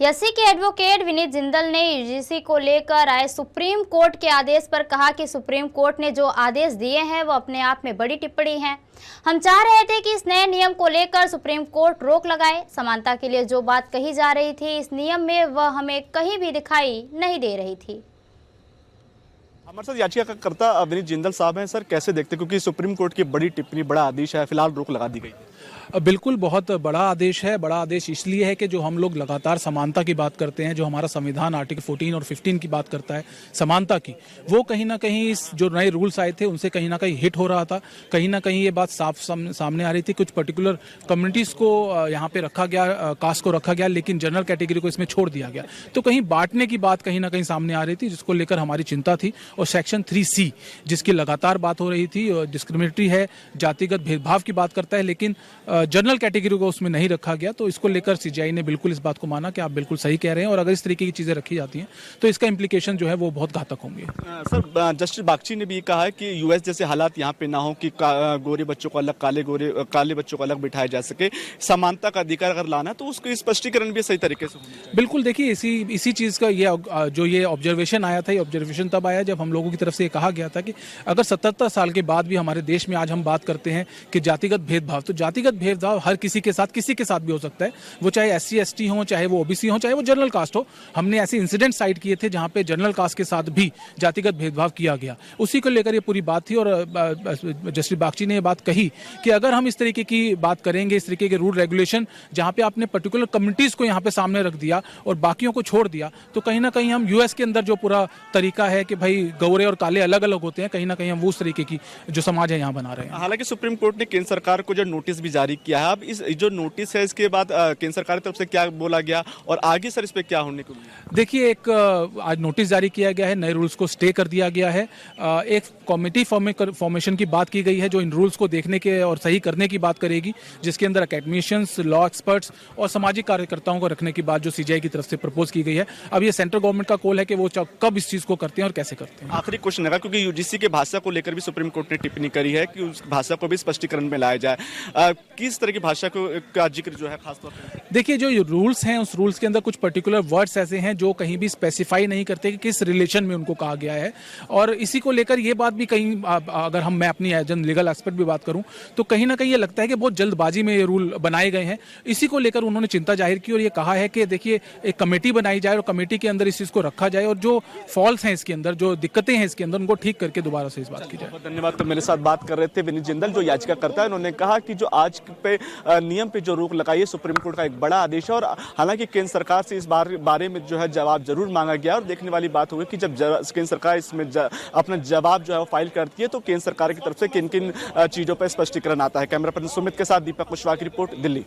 यसी के एडवोकेट विनीत जिंदल ने यूजीसी को लेकर आए सुप्रीम कोर्ट के आदेश पर कहा कि सुप्रीम कोर्ट ने जो आदेश दिए हैं वो अपने आप में बड़ी टिप्पणी है। हम चाह रहे थे कि इस नए नियम को लेकर सुप्रीम कोर्ट रोक लगाए। समानता के लिए जो बात कही जा रही थी इस नियम में वह हमें कहीं भी दिखाई नहीं दे रही थी। हमारे साथ याचिकाकर्ता विनीत जिंदल साहब हैं। सर, कैसे देखते, क्योंकि सुप्रीम कोर्ट की बड़ी टिप्पणी, बड़ा आदेश है, फिलहाल रोक लगा दी गई है। बिल्कुल, बहुत बड़ा आदेश है। बड़ा आदेश इसलिए है कि जो हम लोग लगातार समानता की बात करते हैं, जो हमारा संविधान आर्टिकल 14 और 15 की बात करता है समानता की, वो कहीं ना कहीं इस जो नए रूल्स आए थे उनसे कहीं ना कहीं हिट हो रहा था। कहीं ना कहीं ये बात साफ सामने आ रही थी। कुछ पर्टिकुलर कम्युनिटीज़ को यहाँ पे रखा गया, कास्ट को रखा गया, लेकिन जनरल कैटेगरी को इसमें छोड़ दिया गया। तो कहीं बांटने की बात कहीं ना कहीं सामने आ रही थी, जिसको लेकर हमारी चिंता थी। और सेक्शन 3C जिसकी लगातार बात हो रही थी, डिस्क्रिमिनेटरी है, जातिगत भेदभाव की बात करता है, लेकिन जनरल कैटेगरी को उसमें नहीं रखा गया। तो इसको लेकर सीजीआई ने बिल्कुल इस बात को माना कि आप बिल्कुल सही कह रहे हैं, और अगर इस तरीके की चीज़ें रखी जाती हैं तो इसका इम्प्लीकेशन जो है वो बहुत घातक होंगे। सर, जस्टिस बागची ने भी कहा है कि यूएस जैसे हालात यहाँ पे ना हो कि गोरे बच्चों को अलग, काले बच्चों को अलग बिठाया जा सके। समानता का अधिकार अगर लाना तो उसको स्पष्टीकरण भी सही तरीके से होना चाहिए। बिल्कुल, देखिए इसी चीज़ का ये ऑब्जर्वेशन आया था। ये ऑब्जर्वेशन तब आया जब हम लोगों की तरफ से ये कहा गया था कि अगर 77 साल के बाद भी हमारे देश में आज हम बात करते हैं कि जातिगत भेदभाव, तो जातिगत भेदभाव हर किसी के साथ भी हो सकता है। वो चाहे SC ST हो, चाहे वो OBC हो, चाहे वो जनरल कास्ट हो। हमने ऐसे इंसिडेंट साइट किए थे जहां पे जनरल कास्ट के साथ भी जातिगत भेदभाव किया गया। उसी को लेकर ये पूरी बात थी। और जस्टिस बागची ने ये बात कही कि अगर हम इस तरीके की बात करेंगे, इस तरीके के रूल रेगुलेशन जहां पे आपने पर्टिकुलर कम्युनिटीज को यहाँ पे सामने रख दिया और बाकियों को छोड़ दिया, तो कहीं ना कहीं हम US के अंदर जो पूरा तरीका है कि भाई गोरे और काले अलग अलग होते हैं, कहीं ना कहीं हम वो उस तरीके की जो समाज है यहाँ बना रहे हैं। हालांकि सुप्रीम कोर्ट ने केंद्र सरकार को जो नोटिस भी जारी किया है, अब इस जो नोटिस है इसके बाद केंद्र सरकार की तरफ से क्या बोला गया और आगे सर इस पे क्या होने को? देखिए, एक आज नोटिस जारी किया गया है, नए रूल्स को स्टे कर दिया गया है। एक कमेटी फॉर्मेशन की बात की गई है जो इन रूल्स को देखने के और सही करने की बात करेगी, जिसके अंदर एकेडमिशियंस, लॉ एक्सपर्ट्स और सामाजिक कार्यकर्ताओं को रखने की बात जो सीजीआई की तरफ से प्रपोज की गई है। अब ये सेंट्रल गवर्नमेंट का कॉल है कि वो कब इस चीज को करते हैं और कैसे करते हैं। आखिरी क्वेश्चन है, क्योंकि यूजीसी के भाषा को लेकर भी सुप्रीम कोर्ट ने टिप्पणी करी है कि उस भाषा को भी स्पष्टीकरण में लाया जाए। किस तरह की भाषा का जिक्र जो है खासतौर पर? देखिए, जो रूल्स हैं उस रूल्स के अंदर कुछ पर्टिकुलर वर्ड्स ऐसे हैं जो कहीं भी स्पेसिफाई नहीं करते कि किस रिलेशन में उनको कहा गया है। और इसी को लेकर ये बात भी कहीं, अगर मैं अपनी एज एन लीगल एक्सपर्ट भी बात करूं, तो कहीं ना कहीं ये लगता है कि बहुत जल्दबाजी में ये रूल बनाए गए हैं। इसी को लेकर उन्होंने चिंता जाहिर की और ये कहा है कि देखिए, एक कमेटी बनाई जाए और कमेटी के अंदर इस चीज को रखा जाए और जो फॉल्स हैं इसके अंदर, जो दिक्कतें हैं इसके अंदर, उनको ठीक करके दोबारा से इस बात की जाए। बहुत धन्यवाद। तो मेरे साथ बात कर रहे थे विनीत जिंदल, जो याचिका करता है। उन्होंने कहा कि जो आज पे नियम पे जो रोक लगाई है, सुप्रीम कोर्ट का एक बड़ा आदेश है। और हालांकि केंद्र सरकार से इस बारे में जो है जवाब जरूर मांगा गया। और देखने वाली बात होगी कि जब केंद्र सरकार इसमें अपना जवाब जो है वो फाइल करती है तो केंद्र सरकार की तरफ से किन किन चीजों पर स्पष्टीकरण आता है। कैमरा पर्सन सुमित के साथ दीपक कुशवाहा की रिपोर्ट, दिल्ली।